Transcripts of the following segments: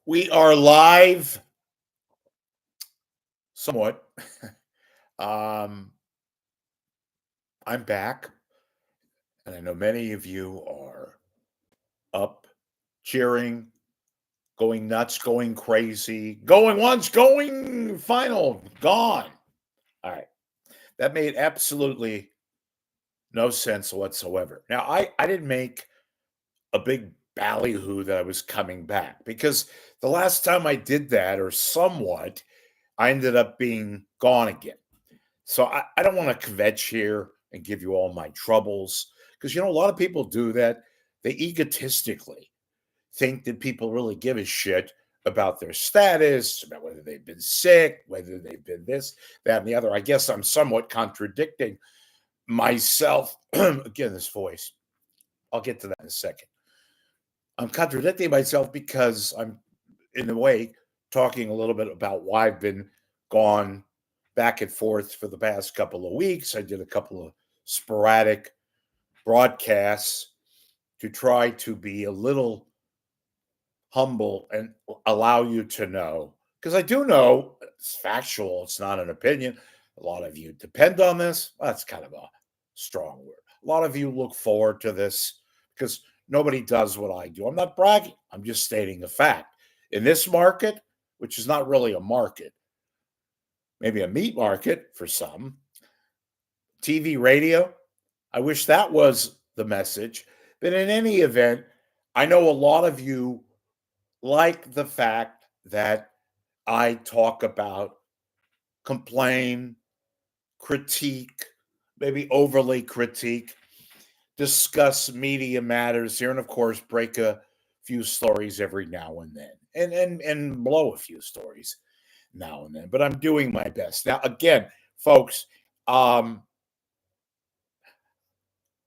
We are live somewhat. um, I'm back, and I know many of you are up, cheering, going nuts, going crazy, going once, going final, gone. All right. That made absolutely no sense whatsoever. Now, I didn't make a big ballyhoo that I was coming back because the last time I did that, or somewhat, I ended up being gone again. So I don't want to kvetch here and give you all my troubles because a lot of people do that. They egotistically think that people really give a shit about their status, about whether they've been sick, whether they've been this, that, and the other. I guess I'm somewhat contradicting myself. Again, this voice. I'll get to that in a second. I'm contradicting myself because I'm, in a way, talking a little bit about why I've been gone back and forth for the past couple of weeks. I did a couple of sporadic broadcasts to try to be a little humble and allow you to know, because I do know it's factual, it's not an opinion. A lot of you depend on this. That's kind of a strong word. A lot of you look forward to this because nobody does what I do. I'm not bragging, I'm just stating a fact. In this market, which is not really a market, maybe a meat market for some, TV, radio, I wish that was the message. But in any event, I know a lot of you like the fact that I talk about, complain, critique, maybe overly critique, discuss media matters here, and of course, break a few stories every now and then, and blow a few stories now and then. But I'm doing my best. Now, again, folks, I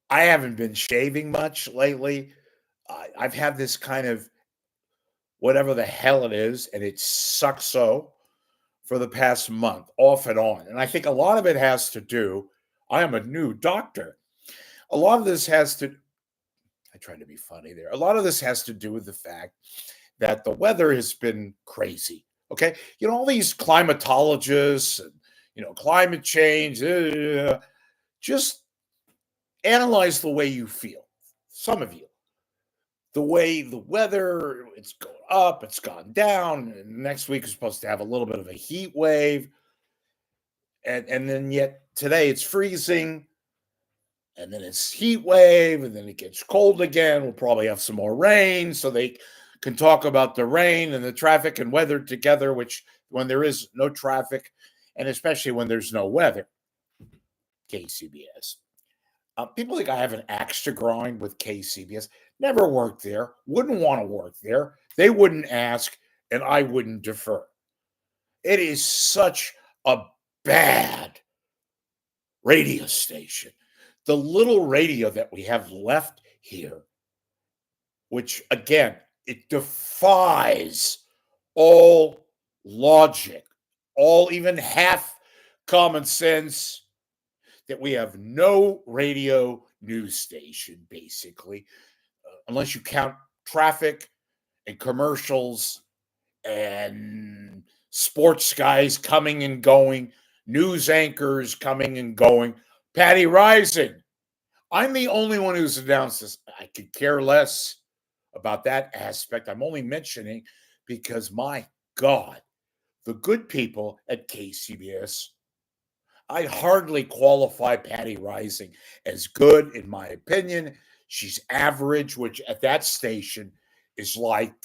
haven't been shaving much lately. I've had this kind of whatever the hell it is, and it sucks so for the past month, off and on. And I think a lot of it has to do, I am a new doctor. A lot of this has to, I tried to be funny there. A lot of this has to do with the fact that the weather has been crazy. Okay. All these climatologists and, climate change, just analyze the way you feel. Some of you, the way the weather, it's going up, it's gone down. And next week is supposed to have a little bit of a heat wave. And then yet today it's freezing. And then it's heat wave, and then it gets cold again. We'll probably have some more rain, so they can talk about the rain and the traffic and weather together, which when there is no traffic, and especially when there's no weather. KCBS. People think I have an axe to grind with KCBS. Never worked there. Wouldn't want to work there. They wouldn't ask, and I wouldn't defer. It is such a bad radio station. The little radio that we have left here, which again, it defies all logic, all even half common sense, that we have no radio news station, basically, unless you count traffic and commercials and sports guys coming and going, news anchors coming and going. Patty Rising. I'm the only one who's announced this. I could care less about that aspect. I'm only mentioning because, my God, the good people at KCBS, I hardly qualify Patty Rising as good, in my opinion. She's average, which at that station is like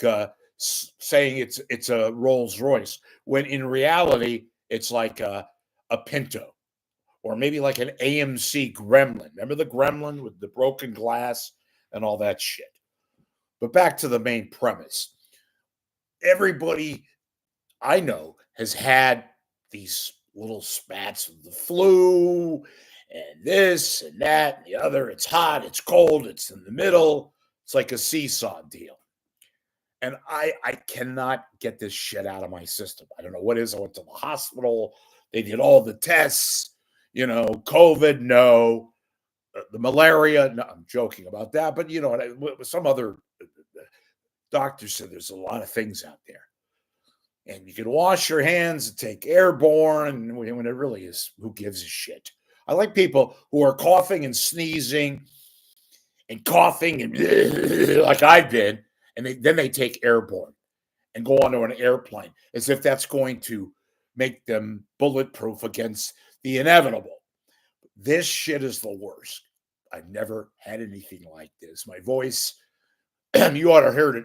saying it's a Rolls Royce, when in reality it's like a Pinto, or maybe like an AMC Gremlin. Remember the Gremlin with the broken glass and all that shit? But back to the main premise. Everybody I know has had these little spats of the flu and this and that and the other. It's hot, it's cold, it's in the middle. It's like a seesaw deal. And I cannot get this shit out of my system. I don't know what it is. I went to the hospital. They did all the tests. COVID, no. The malaria, no, I'm joking about that. But, some other Doctors said there's a lot of things out there. And you can wash your hands and take airborne when it really is, who gives a shit? I like people who are coughing and sneezing and coughing and like I've been, and then they take airborne and go onto an airplane as if that's going to make them bulletproof against the inevitable. This shit is the worst. I've never had anything like this. My voice, you ought to have heard it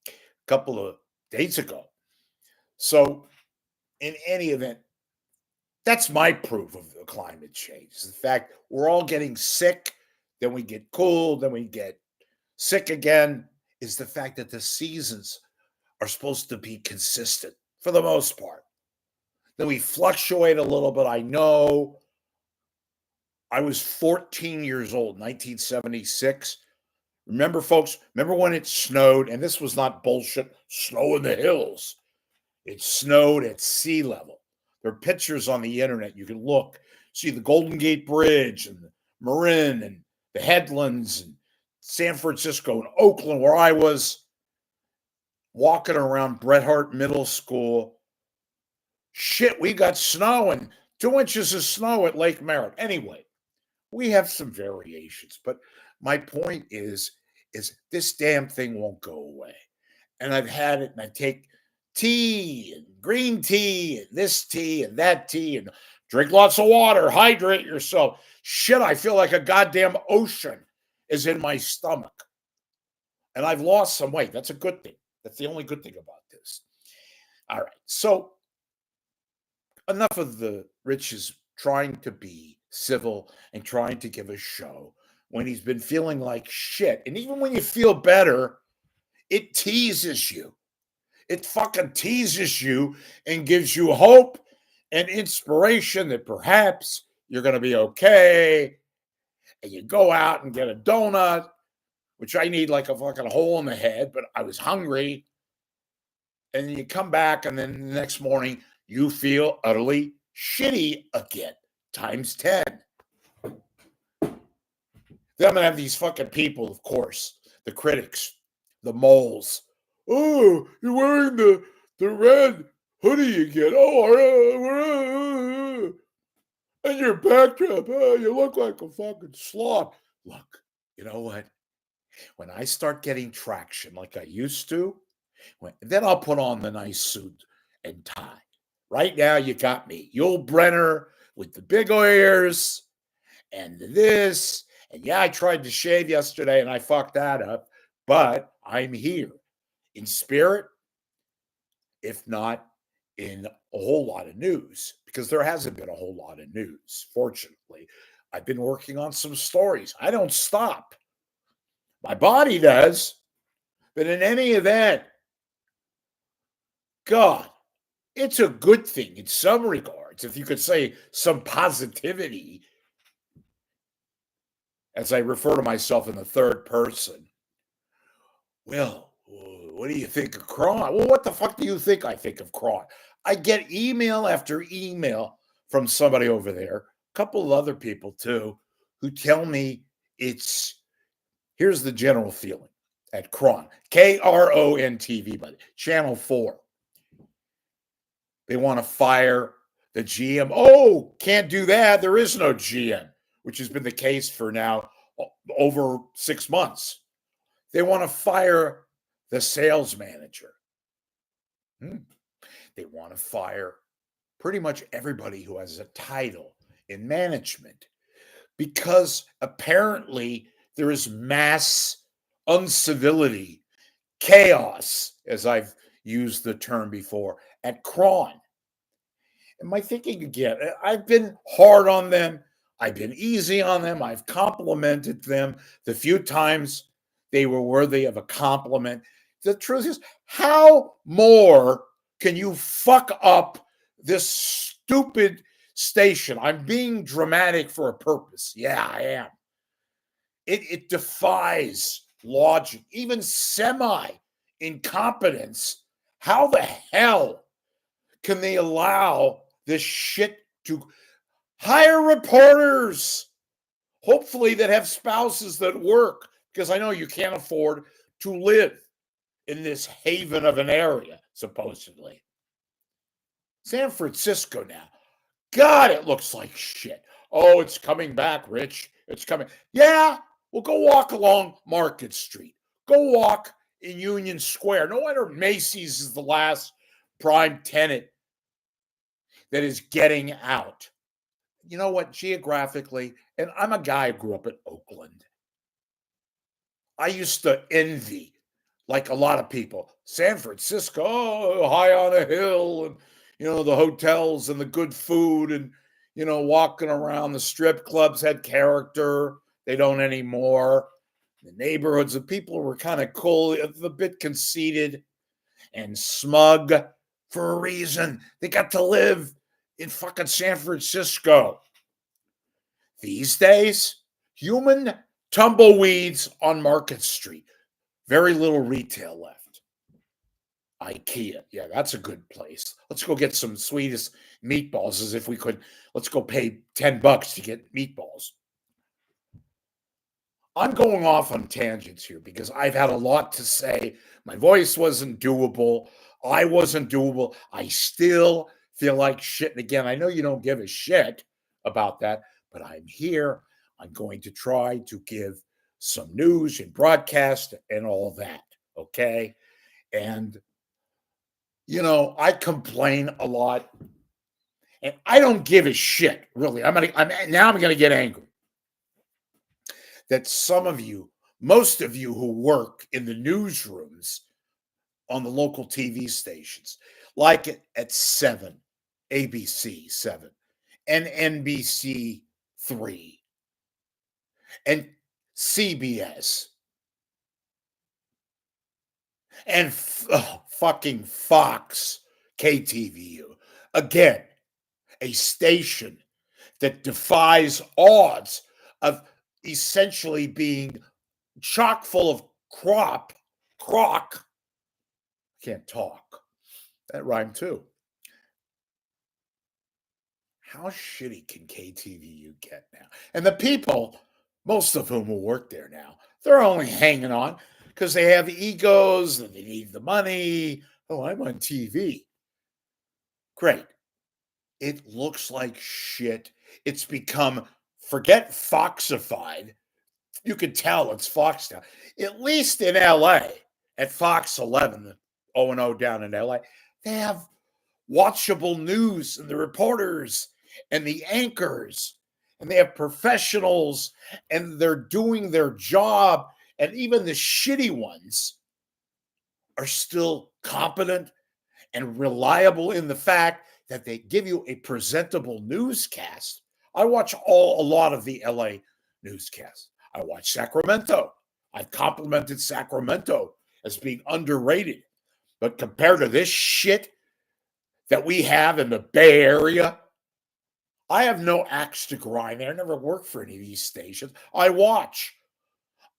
a couple of days ago. So, in any event, that's my proof of the climate change. The fact we're all getting sick, then we get cool, then we get sick again, is the fact that the seasons are supposed to be consistent for the most part. Then we fluctuate a little bit. I know I was 14 years old, 1976. Remember, folks, remember when it snowed? And this was not bullshit, snow in the hills. It snowed at sea level. There are pictures on the internet. You can look, see the Golden Gate Bridge and the Marin and the headlands and San Francisco and Oakland, where I was walking around Bret Hart Middle School. Shit, we got snow and 2 inches of snow at Lake Merritt. Anyway, we have some variations, but my point is this damn thing won't go away. And I've had it, and I take tea and green tea and this tea and that tea and drink lots of water, hydrate yourself. Shit, I feel like a goddamn ocean is in my stomach. And I've lost some weight. That's a good thing. That's the only good thing about this. All right. So enough of the Rich's trying to be civil and trying to give a show when he's been feeling like shit. And even when you feel better, it teases you. It fucking teases you and gives you hope and inspiration that perhaps you're going to be okay. And you go out and get a donut, which I need like a fucking hole in the head, but I was hungry. And then you come back, and then the next morning, you feel utterly shitty again, times 10. Then I'm going to have these fucking people, of course, the critics, the moles. Oh, you're wearing the red hoodie again. Oh, and your backdrop. Oh, you look like a fucking slob. Look, you know what? When I start getting traction like I used to, then I'll put on the nice suit and tie. Right now, you got me. Yul Brenner with the big ears and this. And yeah, I tried to shave yesterday and I fucked that up. But I'm here in spirit, if not in a whole lot of news, because there hasn't been a whole lot of news, fortunately. I've been working on some stories. I don't stop. My body does. But in any event, God, it's a good thing in some regards, if you could say some positivity, as I refer to myself in the third person. Well, what do you think of Cron? Well, what the fuck do you think I think of Cron? I get email after email from somebody over there, a couple of other people too, who tell me here's the general feeling at Cron, Kron TV, but Channel 4. They want to fire the GM. Oh, can't do that. There is no GM, which has been the case for now over 6 months. They want to fire the sales manager. They want to fire pretty much everybody who has a title in management because apparently there is mass uncivility, chaos, as I've used the term before, at Cron. And my thinking again, I've been hard on them. I've been easy on them. I've complimented them the few times they were worthy of a compliment. The truth is, how more can you fuck up this stupid station? I'm being dramatic for a purpose. Yeah, I am. It defies logic, even semi-incompetence. How the hell can they allow this shit to hire reporters, hopefully that have spouses that work, because I know you can't afford to live in this haven of an area, supposedly. San Francisco now. God, it looks like shit. Oh, it's coming back, Rich. It's coming. Yeah, well, go walk along Market Street. Go walk in Union Square. No wonder Macy's is the last prime tenant that is getting out. You know what? Geographically, and I'm a guy who grew up in Oakland. I used to envy, like a lot of people, San Francisco, oh, high on a hill, and the hotels and the good food, and walking around the strip clubs had character. They don't anymore. The neighborhoods, the people were kind of cool, a bit conceited and smug for a reason. They got to live in fucking San Francisco. These days, human tumbleweeds on Market Street. Very little retail left. IKEA. Yeah, that's a good place. Let's go get some Swedish meatballs as if we could. Let's go pay $10 to get meatballs. I'm going off on tangents here because I've had a lot to say. My voice wasn't doable. I wasn't doable. I still feel like shit. And again, I know you don't give a shit about that, but I'm here. I'm going to try to give some news and broadcast and all that. Okay. And, I complain a lot and I don't give a shit, really. Now I'm going to get angry that some of you, most of you who work in the newsrooms on the local TV stations, like at 7, ABC 7, and NBC 3, and CBS, and fucking Fox, KTVU. Again, a station that defies odds of essentially being chock full of crock. Can't talk. That rhymed too. How shitty can KTVU get now? And the people, most of whom will work there now, they're only hanging on because they have egos and they need the money. Oh, I'm on TV. Great. It looks like shit. It's become, forget Foxified. You can tell it's Fox now. At least in LA, at Fox 11, the O&O down in LA, they have watchable news and the reporters and the anchors, and they have professionals and they're doing their job. And even the shitty ones are still competent and reliable in the fact that they give you a presentable newscast. I watch a lot of the LA newscasts. I watch Sacramento. I've complimented Sacramento as being underrated. But compared to this shit that we have in the Bay Area, I have no axe to grind there. I never worked for any of these stations. I watch.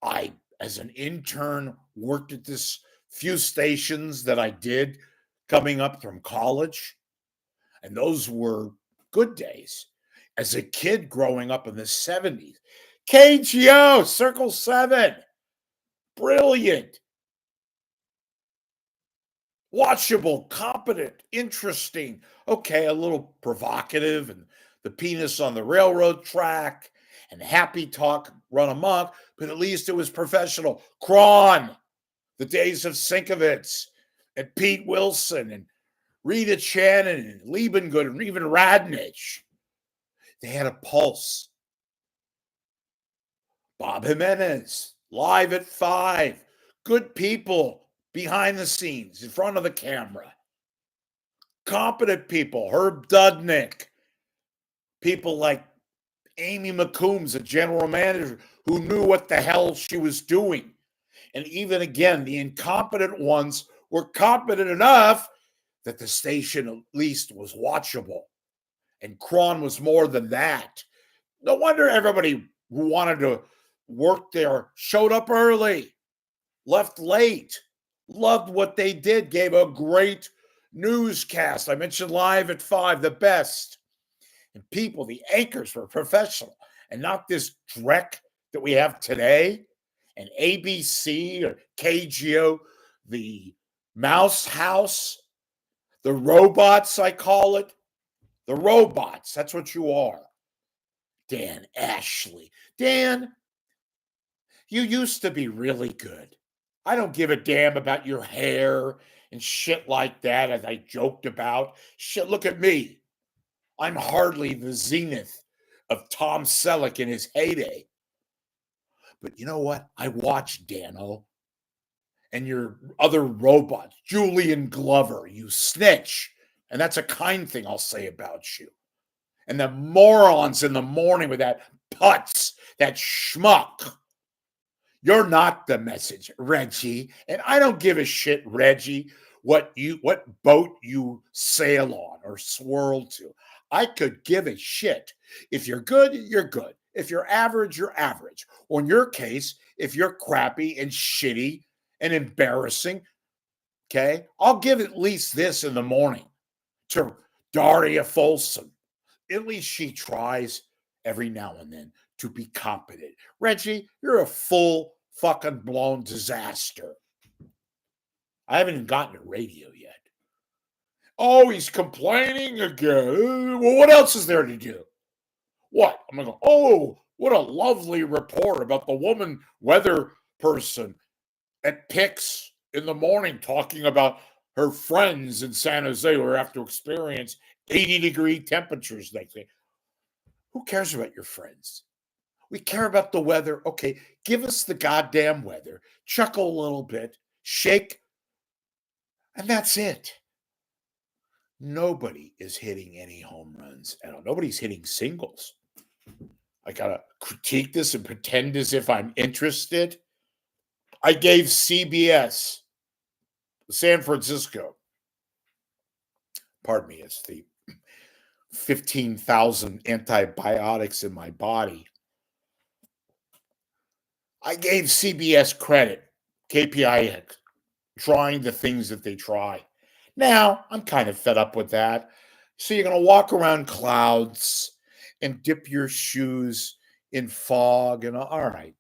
I, as an intern, worked at this few stations that I did coming up from college. And those were good days. As a kid growing up in the 70s, KGO, Circle 7, brilliant, watchable, competent, interesting, okay, a little provocative, and the penis on the railroad track, and happy talk run amok, but at least it was professional. Cron, the days of Sienkiewicz, and Pete Wilson, and Rita Shannon, and Lieberman, and even Radnich. They had a pulse. Bob Jimenez, live at 5. Good people behind the scenes, in front of the camera. Competent people, Herb Dudnick. People like Amy McCombs, a general manager, who knew what the hell she was doing. And even again, the incompetent ones were competent enough that the station at least was watchable. And Cron was more than that. No wonder everybody who wanted to work there showed up early, left late, loved what they did, gave a great newscast. I mentioned live at 5, the best. And people, the anchors were professional and not this dreck that we have today. And ABC or KGO the mouse house, the robots, I call it. The robots, that's what you are. Dan Ashley. Dan, you used to be really good. I don't give a damn about your hair and shit like that, as I joked about. Shit, look at me. I'm hardly the zenith of Tom Selleck in his heyday. But you know what? I watched Dano and your other robots, Julian Glover, you snitch. And that's a kind thing I'll say about you. And the morons in the morning with that putz, that schmuck. You're not the message, Reggie. And I don't give a shit, Reggie, what boat you sail on or swirl to. I could give a shit. If you're good, you're good. If you're average, you're average. Or in your case, if you're crappy and shitty and embarrassing, okay, I'll give at least this in the morning to Daria Folsom. At least she tries every now and then to be competent. Reggie, you're a full fucking blown disaster. I haven't even gotten to radio yet. Oh, he's complaining again. Well, what else is there to do? What? I'm going to go, oh, what a lovely report about the woman weather person at Pix in the morning talking about her friends in San Jose who have to experience 80-degree temperatures next day. Who cares about your friends? We care about the weather. Okay, give us the goddamn weather. Chuckle a little bit, shake, and that's it. Nobody is hitting any home runs at all. Nobody's hitting singles. I gotta critique this and pretend as if I'm interested. I gave CBS, San Francisco, pardon me, it's the 15,000 antibiotics in my body. I gave CBS credit, KPIX, trying the things that they try. Now, I'm kind of fed up with that. So you're going to walk around clouds and dip your shoes in fog and all right.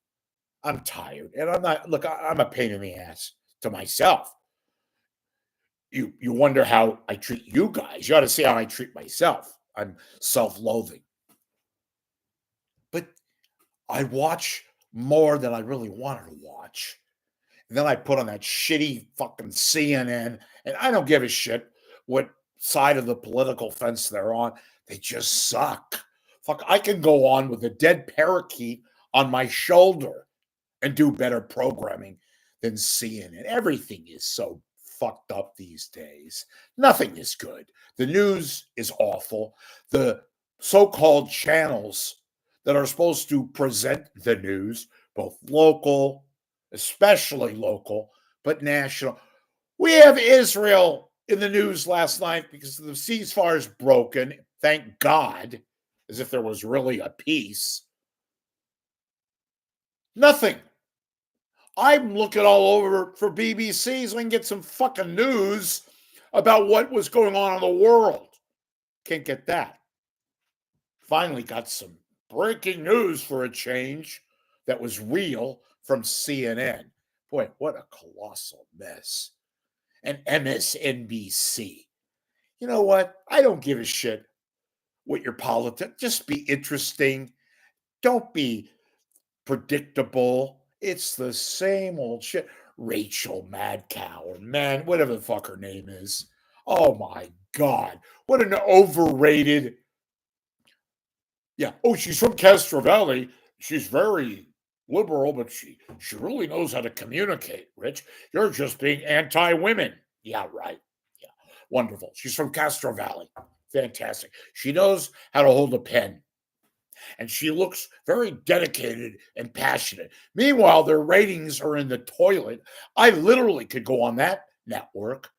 I'm tired. And I'm a pain in the ass to myself. You wonder how I treat you guys. You ought to see how I treat myself. I'm self-loathing. But I watch more than I really wanted to watch. And then I put on that shitty fucking CNN, and I don't give a shit what side of the political fence they're on. They just suck. Fuck, I can go on with a dead parakeet on my shoulder and do better programming than CNN. Everything is so fucked up these days. Nothing is good. The news is awful. The so-called channels that are supposed to present the news, both local, especially local, but national. We have Israel in the news last night because the ceasefire is broken. Thank God, as if there was really a peace. Nothing. I'm looking all over for BBC so I can get some fucking news about what was going on in the world. Can't get that. Finally got some breaking news for a change that was real from CNN. Boy, what a colossal mess. And MSNBC. You know what? I don't give a shit what your politics. Just be interesting. Don't be predictable. It's the same old shit. Rachel Madcow or man, whatever the fuck her name is. Oh my God. What an overrated. Yeah. Oh, she's from Castro Valley. She's very liberal, but she really knows how to communicate, Rich. You're just being anti-women. Yeah, right. Yeah. Wonderful. She's from Castro Valley. Fantastic. She knows how to hold a pen. And she looks very dedicated and passionate. Meanwhile, their ratings are in the toilet. I literally could go on that network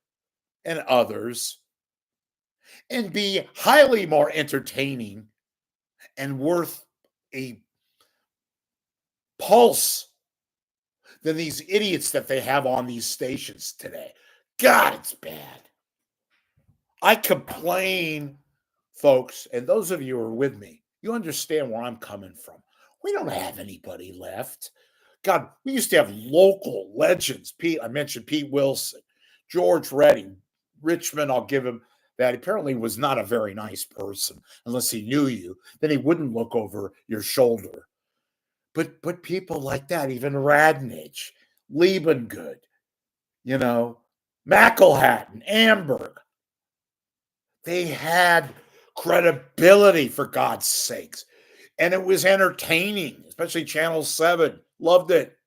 and others and be highly more entertaining and worth a pulse than these idiots that they have on these stations today. God, it's bad. I complain, folks, and those of you who are with me, you understand where I'm coming from. We don't have anybody left. God, we used to have local legends. I mentioned Pete Wilson, George Redding, Richmond. I'll give him that. Apparently, was not a very nice person unless he knew you. Then he wouldn't look over your shoulder. But people like that, even Radnage, Lieberman, McElhatton, Amberg, they had credibility, for God's sakes. And it was entertaining, especially Channel 7. Loved it.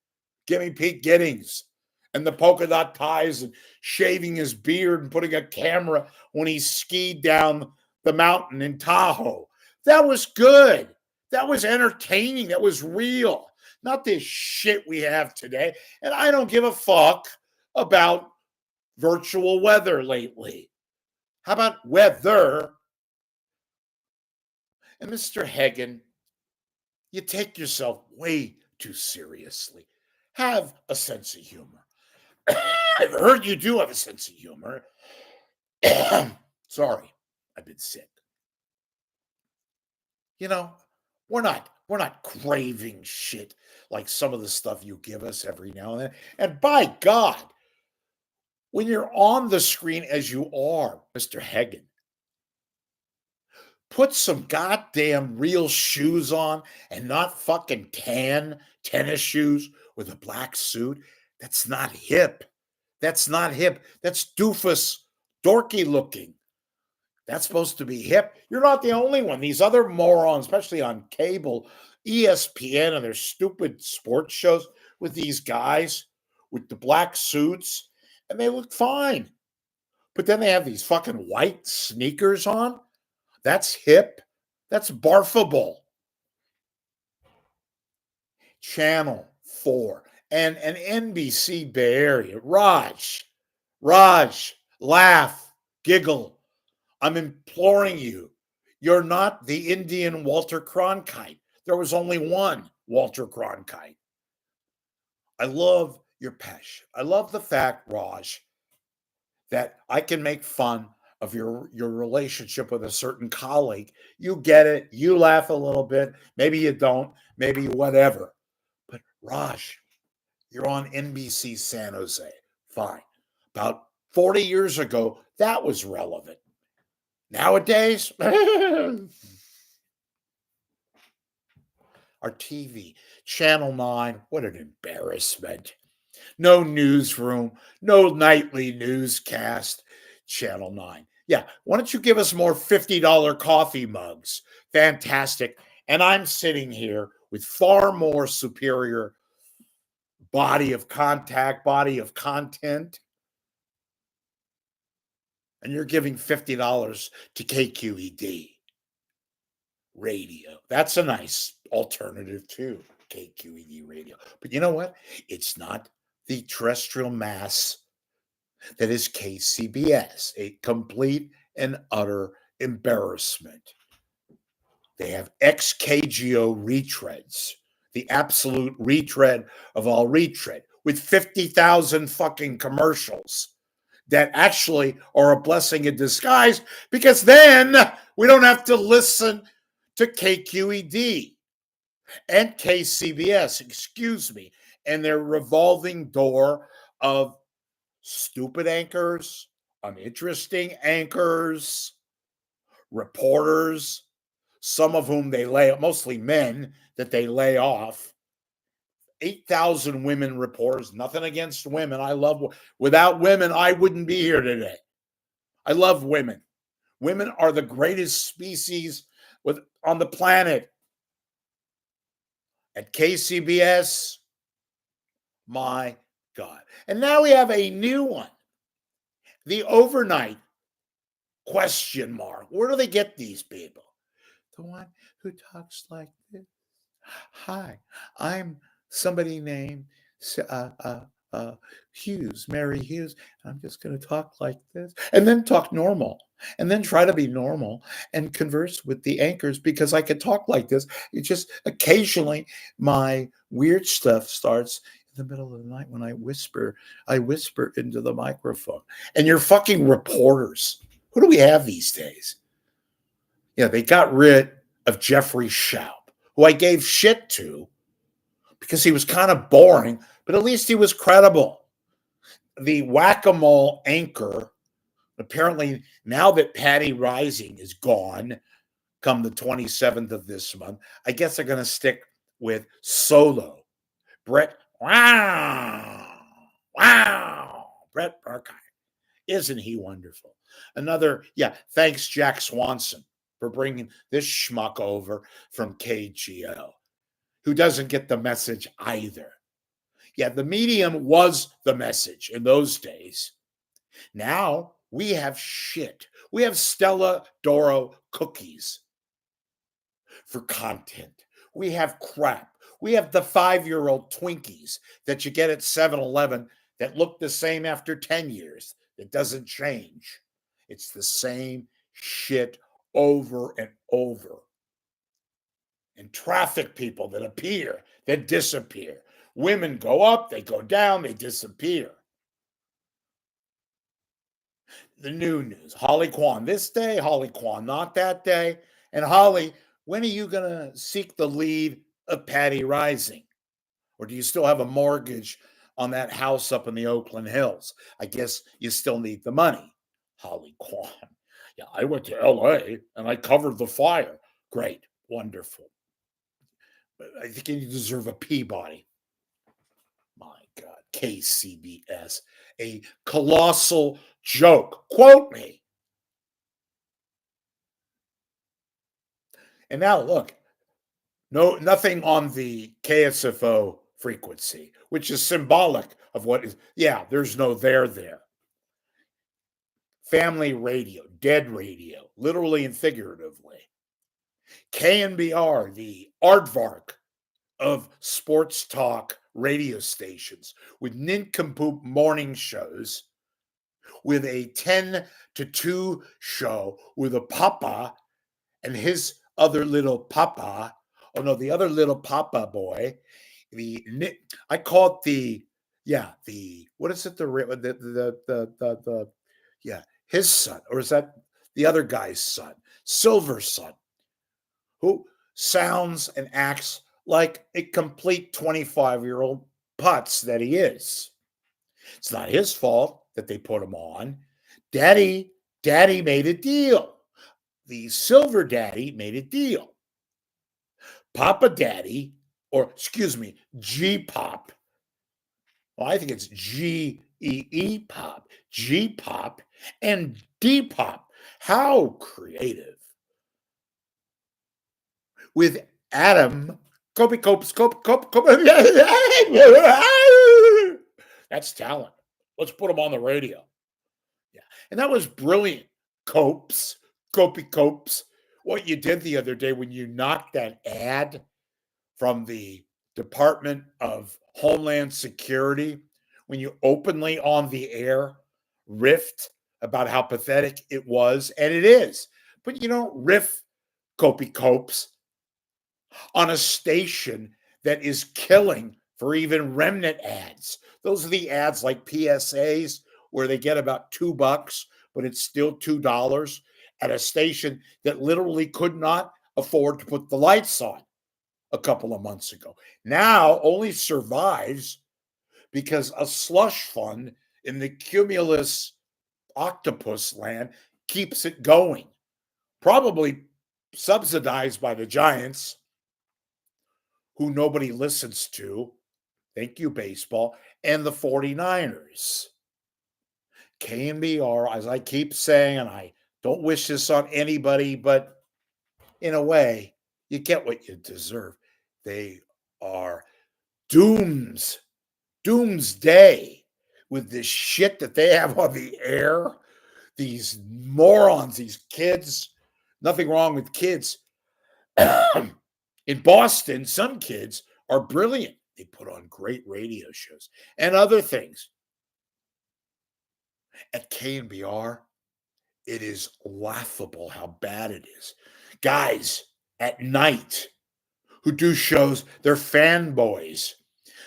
Give me Pete Giddings and the polka dot ties and shaving his beard and putting a camera when he skied down the mountain in Tahoe. That was good. That was entertaining. That was real. Not this shit we have today. And I don't give a fuck about virtual weather lately. How about weather? And Mr. Hagen, you take yourself way too seriously. Have a sense of humor. I've heard you do have a sense of humor. Sorry, I've been sick. We're not craving shit like some of the stuff you give us every now and then. And by God, when you're on the screen as you are, Mr. Hagen, put some goddamn real shoes on and not fucking tan tennis shoes with a black suit. That's not hip. That's not hip. That's doofus, dorky looking. That's supposed to be hip. You're not the only one. These other morons, especially on cable, ESPN and their stupid sports shows with these guys with the black suits, and they look fine. But then they have these fucking white sneakers on. That's hip. That's barfable. Channel 4 and NBC Bay Area. Raj, laugh, giggle. I'm imploring you. You're not the Indian Walter Cronkite. There was only one Walter Cronkite. I love your passion. I love the fact, Raj, that I can make fun of your relationship with a certain colleague. You get it. You laugh a little bit. Maybe you don't. Maybe whatever. But Raj, you're on NBC San Jose. Fine. About 40 years ago, that was relevant. Nowadays, our TV, Channel 9, what an embarrassment. No newsroom, no nightly newscast, Channel 9. Yeah, why don't you give us more $50 coffee mugs? Fantastic. And I'm sitting here with far more superior body of contact, body of content. And you're giving $50 to KQED radio. That's a nice alternative too, KQED radio. But you know what? It's not the terrestrial mass that is KCBS, a complete and utter embarrassment. They have XKGO retreads, the absolute retread of all retread, with 50,000 fucking commercials that actually are a blessing in disguise, because then we don't have to listen to KQED and KCBS, and their revolving door of stupid anchors, uninteresting anchors, reporters, some of whom they mostly men that they lay off. 8,000 women reporters, nothing against women. Without women, I wouldn't be here today. I love women. Women are the greatest species on the planet. At KCBS, my God. And now we have a new one. The overnight question mark. Where do they get these people? The one who talks like this. Hi, I'm somebody named Hughes, Mary Hughes. I'm just going to talk like this and then talk normal and then try to be normal and converse with the anchors because I could talk like this. It's just occasionally my weird stuff starts in the middle of the night when I whisper into the microphone. And you're fucking reporters. Who do we have these days? Yeah, they got rid of Jeffrey Schaub, who I gave shit to, because he was kind of boring, but at least he was credible. The whack-a-mole anchor, apparently, now that Patty Rising is gone, come the 27th of this month, I guess they're going to stick with Solo. Brett, wow, Brett Burkheim. Isn't he wonderful? Another, thanks, Jack Swanson, for bringing this schmuck over from KGO, who doesn't get the message either. Yeah, the medium was the message in those days. Now we have shit. We have Stella Doro cookies for content. We have crap. We have the 5-year-old Twinkies that you get at 7-Eleven that look the same after 10 years. It doesn't change. It's the same shit over and over. And traffic people that appear, that disappear. Women go up, they go down, they disappear. The new news. Holly Kwan this day, Holly Kwan not that day. And Holly, when are you going to seek the lead of Patty Rising? Or do you still have a mortgage on that house up in the Oakland Hills? I guess you still need the money. Holly Kwan. Yeah, I went to LA and I covered the fire. Great. Wonderful. But I think you deserve a Peabody. My God. KCBS. A colossal joke. Quote me. And now look, nothing on the KSFO frequency, which is symbolic of what is, there's no there. Family radio, dead radio, literally and figuratively. KNBR, the aardvark of sports talk radio stations, with nincompoop morning shows, with a 10 to 2 show with a papa and his other little papa. Oh no, the other little papa boy. I call it what is it? His son, or is that the other guy's son? Silver's son, who sounds and acts like a complete 25-year-old putz that he is. It's not his fault that they put him on. Daddy made a deal. The Silver Daddy made a deal. Papa Daddy, or excuse me, G-Pop. Well, I think it's G-E-E Pop, G-Pop, and D-Pop. How creative. With Adam, Copes. That's talent. Let's put him on the radio. Yeah, and that was brilliant. Copes. What you did the other day when you knocked that ad from the Department of Homeland Security, when you openly on the air riffed about how pathetic it was, and it is. But you don't riff Copes on a station that is killing for even remnant ads. Those are the ads like PSAs where they get about $2, but it's still $2 at a station that literally could not afford to put the lights on a couple of months ago. Now only survives because a slush fund in the cumulus octopus land keeps it going. Probably subsidized by the Giants, who nobody listens to. Thank you, baseball. And the 49ers. KNBR, as I keep saying, and I don't wish this on anybody, but in a way, you get what you deserve. They are doomsday with this shit that they have on the air. These morons, these kids. Nothing wrong with kids. In Boston, some kids are brilliant. They put on great radio shows and other things. At KNBR, it is laughable how bad it is. Guys at night who do shows, they're fanboys,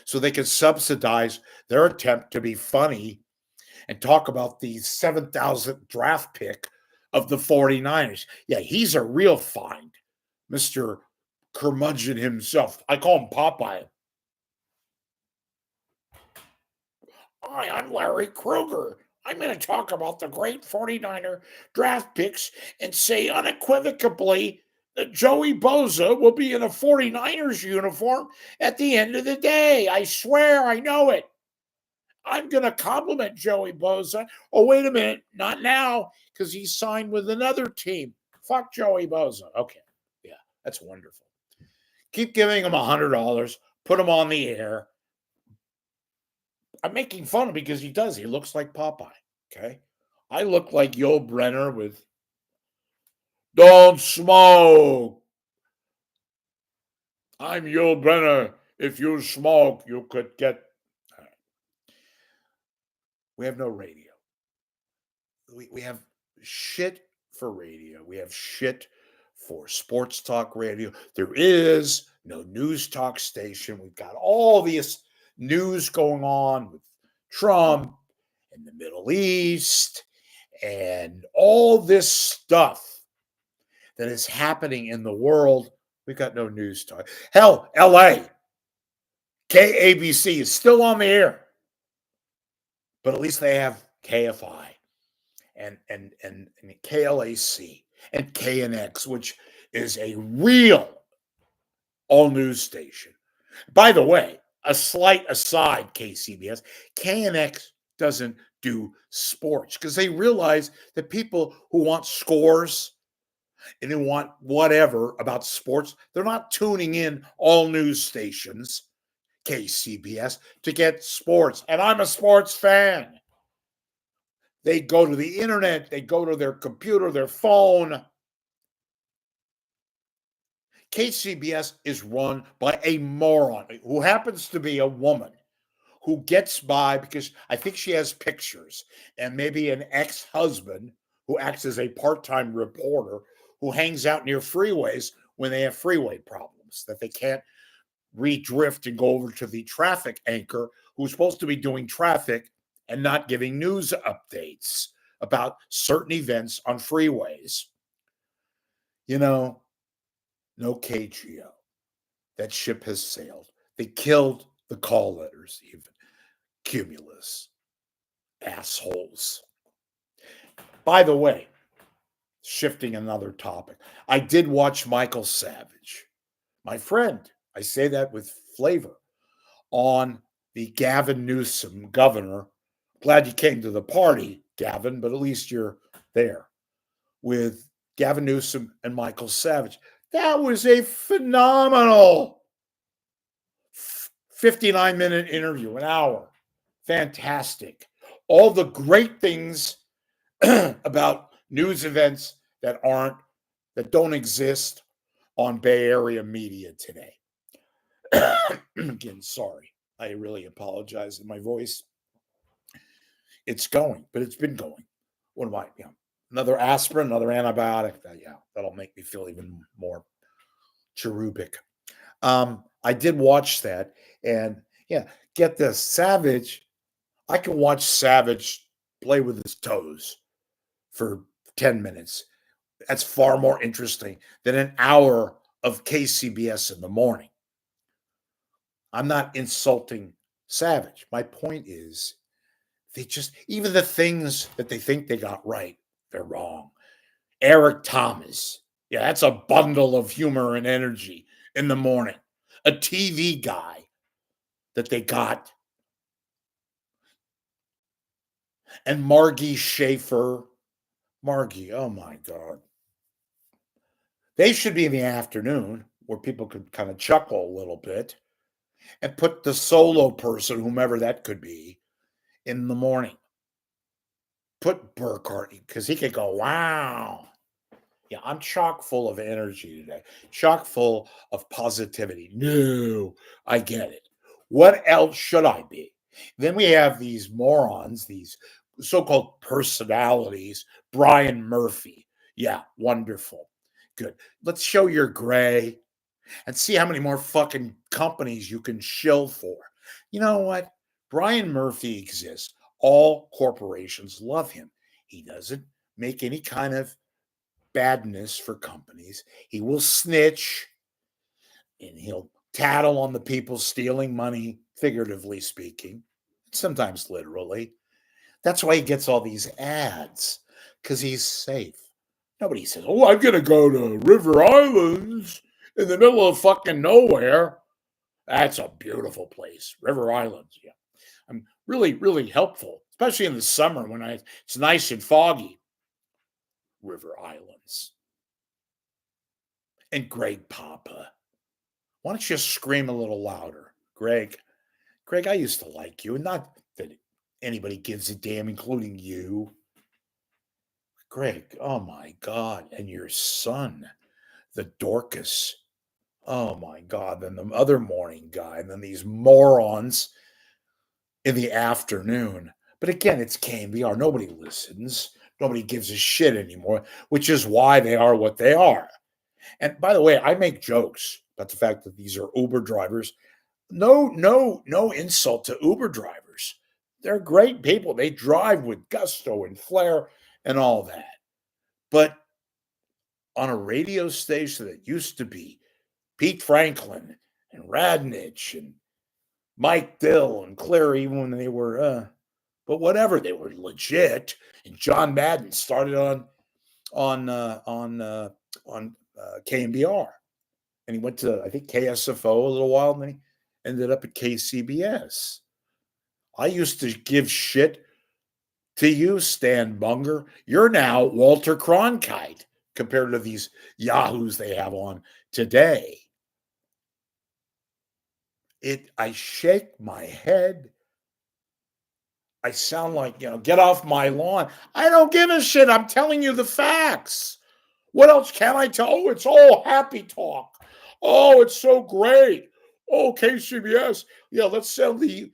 so they can subsidize their attempt to be funny and talk about the 7,000th draft pick of the 49ers. Yeah, he's a real find, Mr. Curmudgeon himself. I call him Popeye. Hi, I'm Larry Kruger. I'm going to talk about the great 49er draft picks and say unequivocally that Joey Bosa will be in a 49ers uniform at the end of the day. I swear, I know it. I'm going to compliment Joey Bosa. Oh, wait a minute. Not now, because he signed with another team. Fuck Joey Bosa. Okay. Yeah, that's wonderful. Keep giving him $100. Put him on the air. I'm making fun of him because he does. He looks like Popeye. Okay. I look like Yul Brenner with "Don't smoke." I'm Yul Brenner. If you smoke, you could get. All right. We have no radio. We have shit for radio. We have shit for sports talk radio. There is no news talk station. We've got all this news going on with Trump and the Middle East and all this stuff that is happening in the world. We've got no news talk. Hell, LA, KABC is still on the air, but at least they have KFI and KLAC and KNX, which is a real all news station. By the way, a slight aside, KCBS, KNX doesn't do sports because they realize that people who want scores and who want whatever about sports, they're not tuning in all news stations, KCBS, to get sports. And I'm a sports fan. They go to the internet, they go to their computer, their phone. KCBS is run by a moron who happens to be a woman who gets by because I think she has pictures and maybe an ex-husband who acts as a part-time reporter who hangs out near freeways when they have freeway problems that they can't redrift and go over to the traffic anchor who's supposed to be doing traffic and not giving news updates about certain events on freeways. You know, no KGO. That ship has sailed. They killed the call letters, even. Cumulus. Assholes. By the way, shifting another topic, I did watch Michael Savage, my friend. I say that with flavor, on the Gavin Newsom governor. Glad you came to the party, Gavin, but at least you're there with Gavin Newsom and Michael Savage. That was a phenomenal 59-minute interview, an hour. Fantastic. All the great things about news events that don't exist on Bay Area media today. Again, sorry. I really apologize in my voice. It's going, but it's been going. What am I? Another aspirin, another antibiotic. That'll make me feel even more cherubic. I did watch that, and get this, Savage. I can watch Savage play with his toes for 10 minutes. That's far more interesting than an hour of KCBS in the morning. I'm not insulting Savage. My point is, even the things that they think they got right, they're wrong. Eric Thomas. Yeah, that's a bundle of humor and energy in the morning. A TV guy that they got. And Margie Schaefer. Margie, oh my God. They should be in the afternoon where people could kind of chuckle a little bit and put the solo person, whomever that could be, in the morning. Put Burkhardt because he could go, wow. Yeah, I'm chock full of energy today, chock full of positivity. No, I get it. What else should I be? Then we have these morons, these so-called personalities. Brian Murphy. Yeah, wonderful. Good. Let's show your gray and see how many more fucking companies you can shill for. You know what? Brian Murphy exists. All corporations love him. He doesn't make any kind of badness for companies. He will snitch and he'll tattle on the people stealing money, figuratively speaking. sometimes literally. That's why he gets all these ads, because he's safe. Nobody says, "Oh, I'm going to go to River Islands in the middle of fucking nowhere." That's a beautiful place, River Islands. Yeah, I'm really, really helpful, especially in the summer when it's nice and foggy. River Islands. And Greg Papa. Why don't you scream a little louder? Greg, I used to like you, and not that anybody gives a damn, including you. Greg, oh my God. And your son, the Dorcas. Oh my God. Then the other morning guy, and then these morons in the afternoon. But again, it's KMBR. Nobody listens. Nobody gives a shit anymore, which is why they are what they are. And by the way, I make jokes about the fact that these are Uber drivers. No insult to Uber drivers. They're great people. They drive with gusto and flair and all that. But on a radio station that used to be Pete Franklin and Radnich and Mike Dill and Claire, even when they were, but whatever, they were legit. And John Madden started on KMBR, and he went to, I think, KSFO a little while, and then he ended up at KCBS. I used to give shit to you, Stan Bunger. You're now Walter Cronkite compared to these yahoos they have on today. I shake my head. I sound like, get off my lawn. I don't give a shit. I'm telling you the facts. What else can I tell? Oh, it's all happy talk. Oh, it's so great. Oh, KCBS. Yeah, let's send the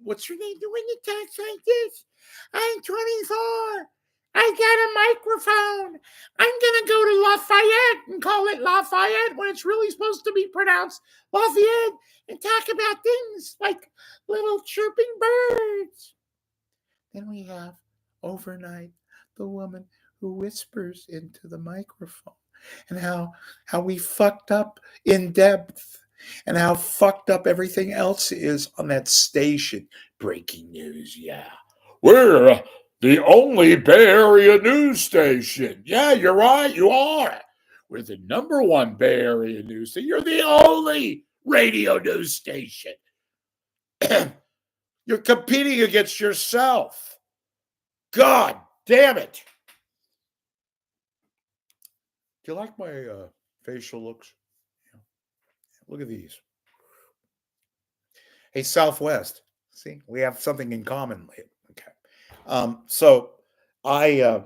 what's your name doing the text like this? I'm 24. I got a microphone. I'm gonna go to Lafayette and call it Lafayette when it's really supposed to be pronounced Lafayette, and talk about things like little chirping birds. Then we have overnight the woman who whispers into the microphone, and how we fucked up in depth, and how fucked up everything else is on that station. Breaking news, yeah. We're the only Bay Area news station. Yeah, you're right, you are. We're the number one Bay Area news station. You're the only radio news station. You're competing against yourself. God damn it. Do you like my facial looks? Yeah. Look at these. Hey, Southwest. See, we have something in common. Okay. So I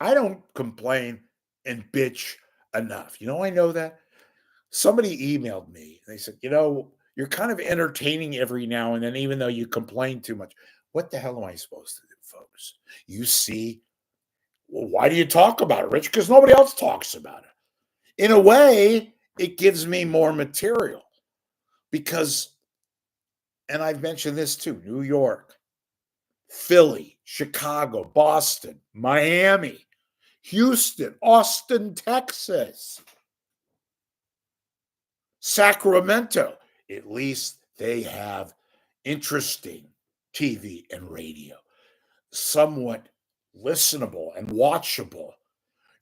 don't complain and bitch enough. I know that. Somebody emailed me. They said, you're kind of entertaining every now and then, even though you complain too much. What the hell am I supposed to do, folks? You see, well, why do you talk about it, Rich? Because nobody else talks about it. In a way, it gives me more material because, and I've mentioned this too, New York, Philly, Chicago, Boston, Miami, Houston, Austin, Texas, Sacramento. At least they have interesting TV and radio, somewhat listenable and watchable.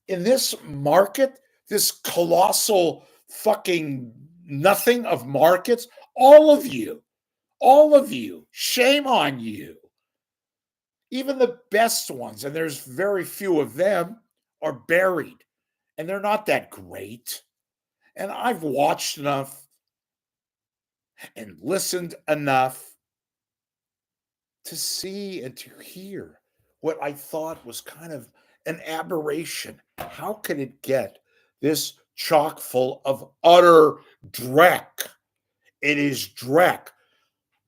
In this market, this colossal fucking nothing of markets, all of you, shame on you. Even the best ones, and there's very few of them, are buried, and they're not that great. And I've watched enough and listened enough to see and to hear what I thought was kind of an aberration. How could it get this chock full of utter dreck? It is dreck.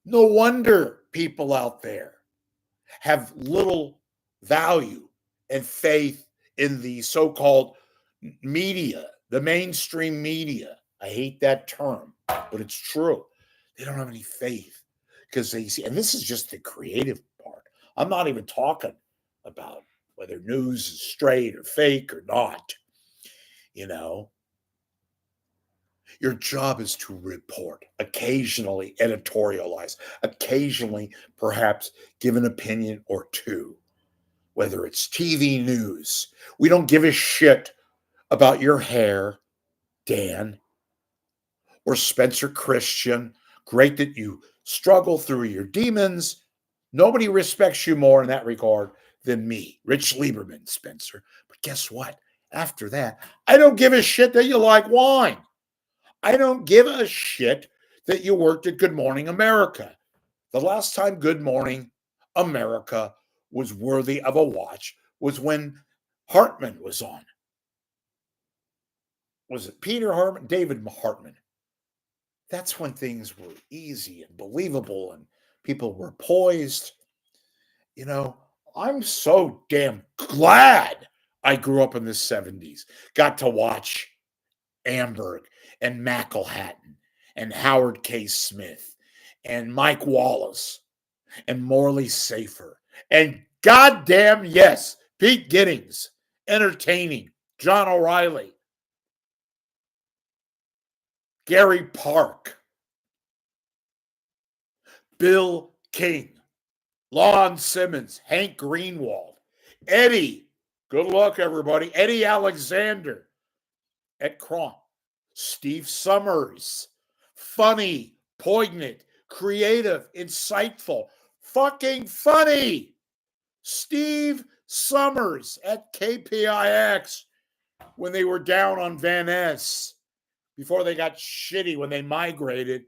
No wonder people out there have little value and faith in the so-called media, the mainstream media. I hate that term, but it's true. They don't have any faith because they see, and this is just the creative part. I'm not even talking about whether news is straight or fake or not. You know, Your job is to report, occasionally editorialize, occasionally perhaps give an opinion or two, whether it's TV news. We don't give a shit about your hair, Dan, or Spencer Christian. Great that you struggle through your demons. Nobody respects you more in that regard than me, Rich Lieberman, Spencer. But guess what? After that, I don't give a shit that you like wine. I don't give a shit that you worked at Good Morning America. The last time Good Morning America was worthy of a watch was when Hartman was on. Was it Peter Hartman? David Hartman. That's when things were easy and believable and people were poised. You know, I'm so damn glad I grew up in the 70s, got to watch Amberg and McElhatton and Howard K. Smith and Mike Wallace and Morley Safer. And goddamn, yes, Pete Giddings, entertaining, John O'Reilly, Gary Park, Bill King, Lon Simmons, Hank Greenwald, Eddie, good luck, everybody, Eddie Alexander at Kronk, Steve Summers, funny, poignant, creative, insightful, fucking funny. Steve Summers at KPIX when they were down on Van Ness before they got shitty when they migrated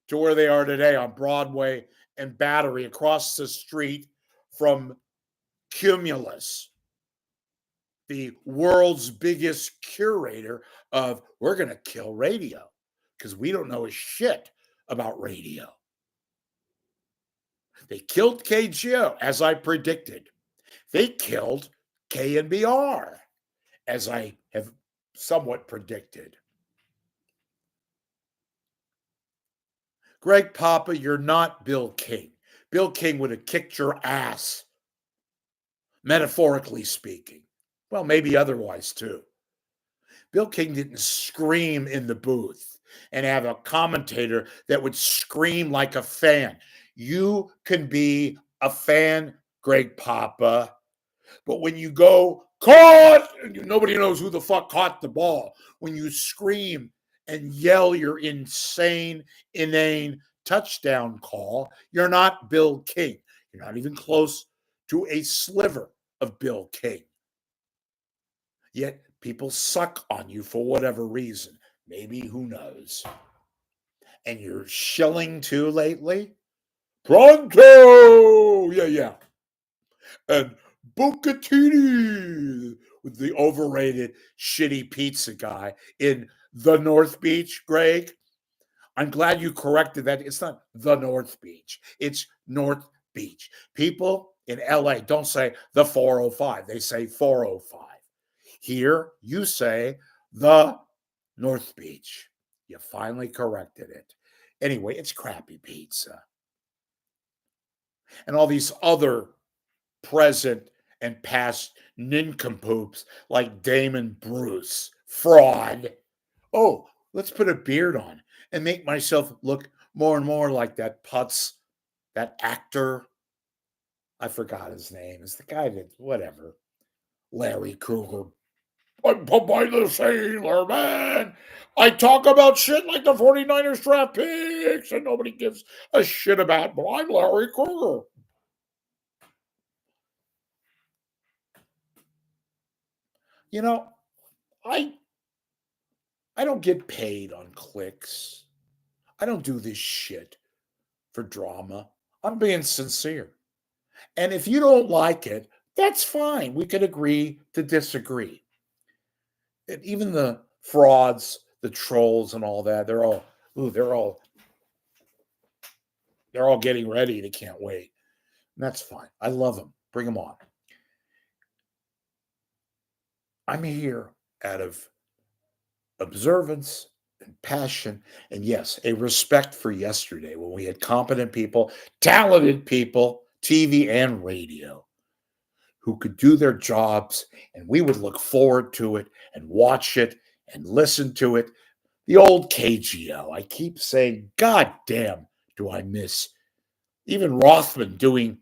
to where they are today on Broadway and Battery across the street from Cumulus, the world's biggest curator of we're going to kill radio because we don't know a shit about radio. They killed KGO, as I predicted. They killed KNBR, as I have somewhat predicted. Greg Papa, you're not Bill King. Bill King would have kicked your ass, metaphorically speaking. Well, maybe otherwise too. Bill King didn't scream in the booth and have a commentator that would scream like a fan. You can be a fan, Greg Papa, but when you go, caught, nobody knows who the fuck caught the ball. When you scream and yell your insane, inane touchdown call, you're not Bill King. You're not even close to a sliver of Bill King. Yet people suck on you for whatever reason. Maybe, who knows? And you're shilling too lately? Pronto! Yeah. And Bucatini with the overrated, shitty pizza guy in the North Beach, Greg. I'm glad you corrected that. It's not the North Beach. It's North Beach. People in LA don't say the 405. They say 405. Here, you say the North Beach. You finally corrected it. Anyway, it's crappy pizza. And all these other present and past nincompoops like Damon Bruce, fraud. Oh, let's put a beard on and make myself look more and more like that putz, that actor. I forgot his name. It's the guy that, whatever, Larry Krueger. I'm by the Sailor Man. I talk about shit like the 49ers draft picks and nobody gives a shit about, but I'm Larry Krueger. You know, I don't get paid on clicks. I don't do this shit for drama. I'm being sincere. And if you don't like it, that's fine. We can agree to disagree. And even the frauds, the trolls and all that, they're all getting ready. They can't wait. And that's fine. I love them. Bring them on. I'm here out of observance and passion, and yes, a respect for yesterday when we had competent people, talented people, TV and radio, who could do their jobs, and we would look forward to it and watch it and listen to it The old KGO. I keep saying, God damn, do I miss even Rothman doing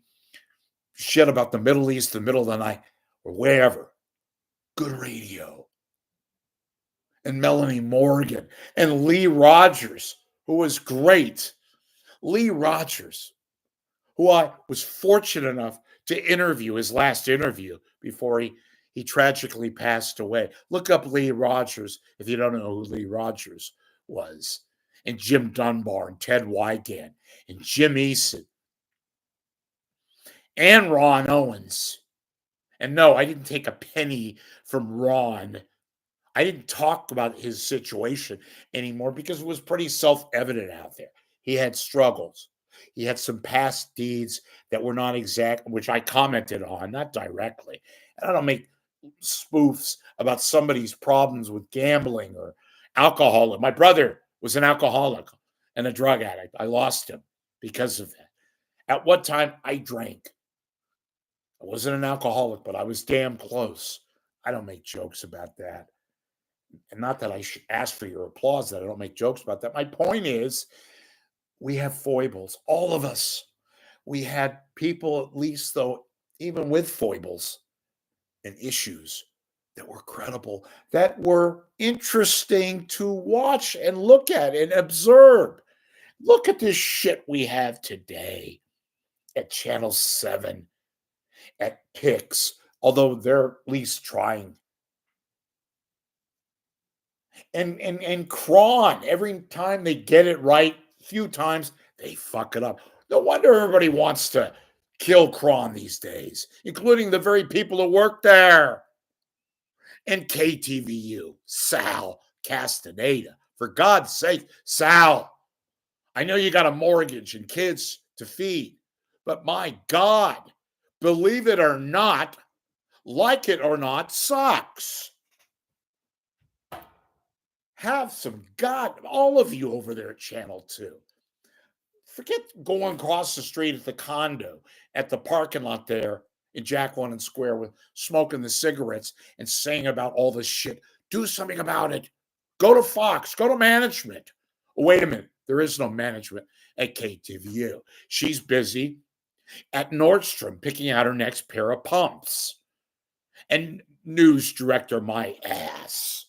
shit about the Middle East, the middle of the night, or wherever. Good radio. And Melanie Morgan and Lee Rogers, who was great. Lee Rogers, who I was fortunate enough to interview, his last interview before he tragically passed away. Look up Lee Rogers if you don't know who Lee Rogers was. And Jim Dunbar and Ted Wygant and Jim Eason and Ron Owens. And no, I didn't take a penny from Ron. I didn't talk about his situation anymore because it was pretty self-evident out there. He had struggles. He had some past deeds that were not exact, which I commented on, not directly. And I don't make spoofs about somebody's problems with gambling or alcohol. My brother was an alcoholic and a drug addict. I lost him because of that. At what time I drank. I wasn't an alcoholic, but I was damn close. I don't make jokes about that. And not that I should ask for your applause that I don't make jokes about that. My point is, we have foibles, all of us. We had people, at least though, even with foibles and issues that were credible, that were interesting to watch and look at and observe. Look at this shit we have today at Channel 7, at Pix, although they're at least trying. And Cron, every time they get it right, a few times they fuck it up. No wonder everybody wants to kill Cron these days, including the very people who work there. And KTVU, Sal Castaneda. For God's sake, Sal, I know you got a mortgage and kids to feed, but my God, believe it or not, like it or not, sucks. Have some God, all of you over there at Channel 2. Forget going across the street at the condo, at the parking lot there in Jack London Square with smoking the cigarettes and saying about all this shit. Do something about it. Go to Fox, go to management. Oh, wait a minute. There is no management at KTVU. She's busy at Nordstrom picking out her next pair of pumps. And news director, my ass.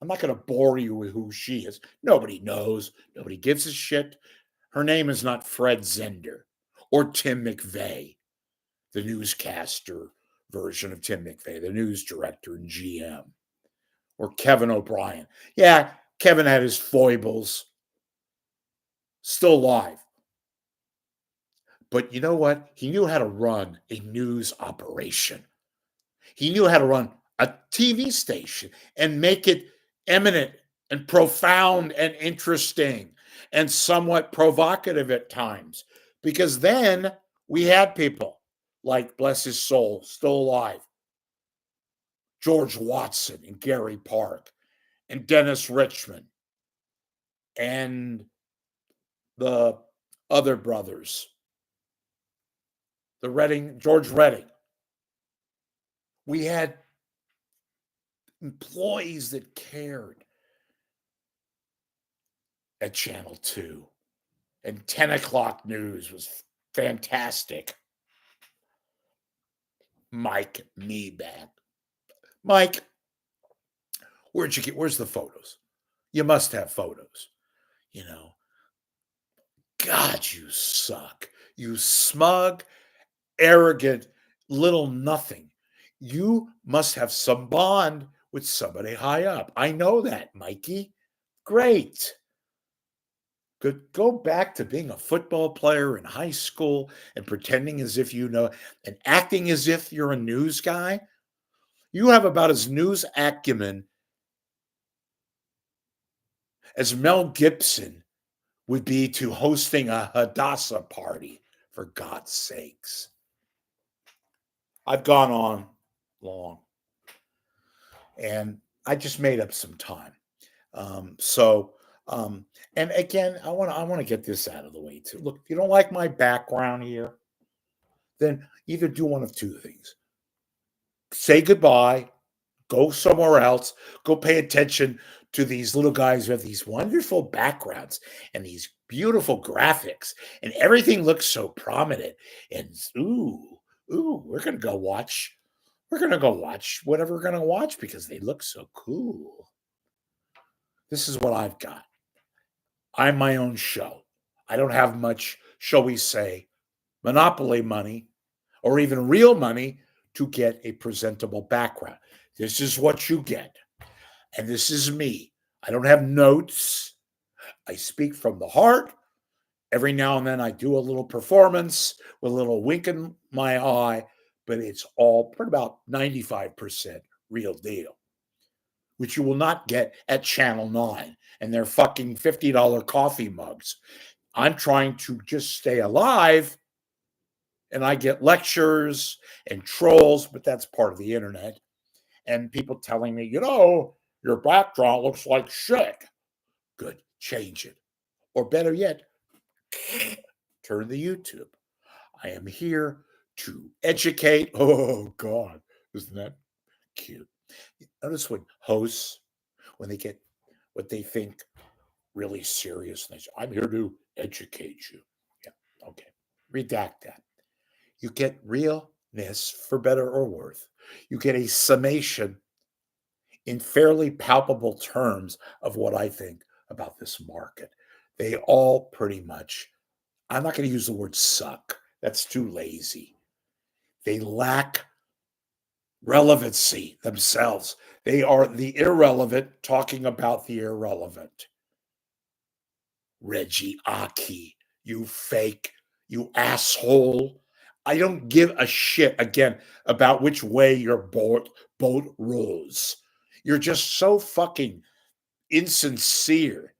I'm not going to bore you with who she is. Nobody knows. Nobody gives a shit. Her name is not Fred Zender or Tim McVeigh, the newscaster version of Tim McVeigh, the news director and GM, or Kevin O'Brien. Yeah, Kevin had his foibles. Still alive. But you know what? He knew how to run a news operation. He knew how to run a TV station and make it eminent and profound and interesting and somewhat provocative at times. Because then we had people like, bless his soul, still alive, George Watson and Gary Park and Dennis Richmond and the other brothers, George Redding. We had employees that cared at Channel 2. And 10 o'clock news was fantastic. Mike Meeback. Mike, where's the photos? You must have photos. You know, God, you suck. You smug, arrogant, little nothing. You must have some bond with somebody high up. I know that, Mikey. Great. Go back to being a football player in high school and pretending as if you know and acting as if you're a news guy. You have about as news acumen as Mel Gibson would be to hosting a Hadassah party, for God's sakes. I've gone on long, and I just made up some time. And again, I want to get this out of the way too. Look, if you don't like my background here, then either do one of two things: say goodbye, Go somewhere else. Go pay attention to these little guys who have these wonderful backgrounds and these beautiful graphics, and everything looks so prominent. And we're gonna go watch. We're gonna go watch whatever we're gonna watch because they look so cool. This is what I've got. I'm my own show. I don't have much, shall we say, monopoly money or even real money to get a presentable background. This is what you get. And this is me. I don't have notes. I speak from the heart. Every now and then I do a little performance with a little wink in my eye, but it's all pretty about 95% real deal, which you will not get at Channel 9 and their fucking $50 coffee mugs. I'm trying to just stay alive, and I get lectures and trolls, but that's part of the internet. And people telling me, your background looks like shit. Good, change it. Or better yet, turn the YouTube. I am here to educate. Oh, God, isn't that cute? Notice when hosts, when they get what they think really serious, and they say, I'm here to educate you. Yeah, okay. Redact that. You get realness for better or worse. You get a summation in fairly palpable terms of what I think about this market. They all pretty much, I'm not going to use the word suck. That's too lazy. They lack relevancy themselves. They are the irrelevant talking about the irrelevant. Reggie Aki, you fake, you asshole. I don't give a shit, again, about which way your boat rolls. You're just so fucking insincere,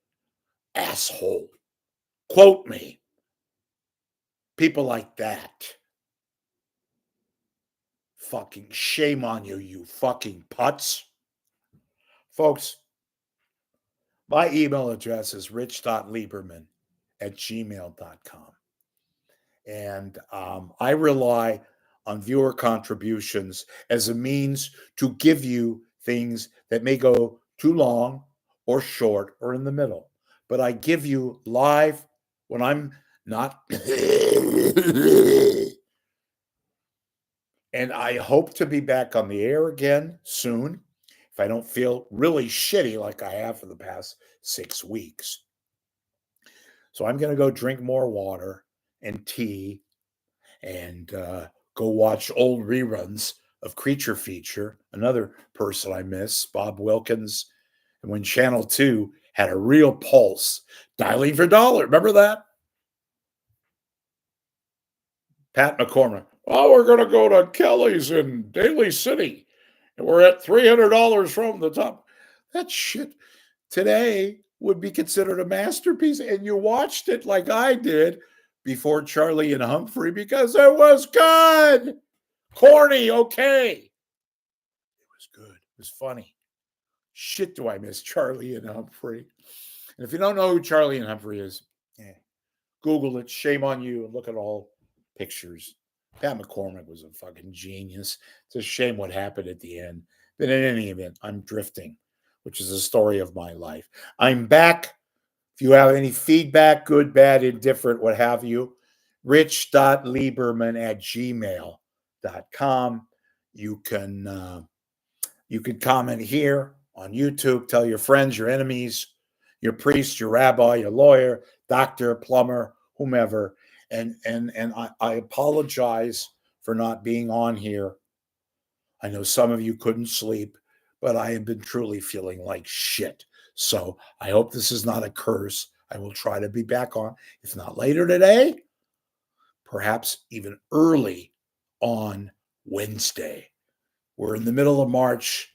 asshole. Quote me. People like that. Fucking shame on you, you fucking putz. Folks, my email address is rich.lieberman@gmail.com. And I rely on viewer contributions as a means to give you things that may go too long or short or in the middle. But I give you live when I'm not. And I hope to be back on the air again soon if I don't feel really shitty like I have for the past 6 weeks. So I'm going to go drink more water and tea and go watch old reruns of Creature Feature, another person I miss, Bob Wilkins, and when Channel 2 had a real pulse, dialing for dollar. Remember that? Pat McCormick. Oh, we're going to go to Kelly's in Daly City, and we're at $300 from the top. That shit today would be considered a masterpiece, and you watched it like I did before Charlie and Humphrey because it was good. Corny, okay. It was good. It was funny. Shit, do I miss Charlie and Humphrey. And if you don't know who Charlie and Humphrey is, Google it. Shame on you. And look at all pictures. Pat McCormick was a fucking genius. It's a shame what happened at the end. But in any event, I'm drifting, which is the story of my life. I'm back. If you have any feedback, good, bad, indifferent, what have you, rich.lieberman@gmail.com. You can comment here on YouTube. Tell your friends, your enemies, your priest, your rabbi, your lawyer, doctor, plumber, whomever. And I apologize for not being on here. I know some of you couldn't sleep, but I have been truly feeling like shit. So I hope this is not a curse. I will try to be back on, if not later today, perhaps even early on Wednesday. We're in the middle of March.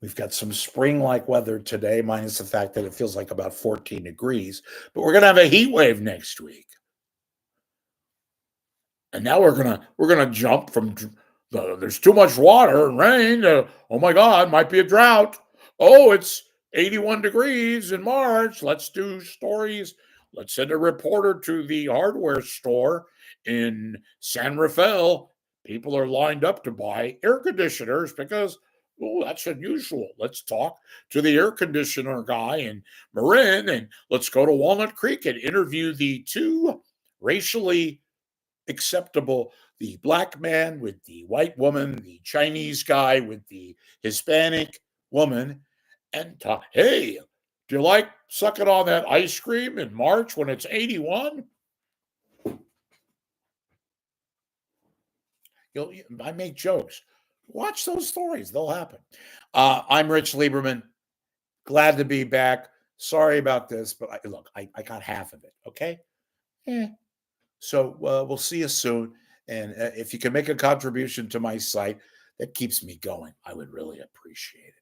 We've got some spring-like weather today, minus the fact that it feels like about 14 degrees. But we're going to have a heat wave next week. And now we're gonna jump from there's too much water and rain. Oh my God, might be a drought. Oh, it's 81 degrees in March. Let's do stories. Let's send a reporter to the hardware store in San Rafael. People are lined up to buy air conditioners because Oh, that's unusual. Let's talk to the air conditioner guy in Marin, and let's go to Walnut Creek and interview the two racially acceptable, the black man with the white woman, the Chinese guy with the Hispanic woman, and talk. Hey, do you like sucking on that ice cream in March when it's 81? I make jokes. Watch those stories; they'll happen. I'm Rich Lieberman. Glad to be back. Sorry about this, but I got half of it. Okay. Eh. So we'll see you soon. And if you can make a contribution to my site, that keeps me going. I would really appreciate it.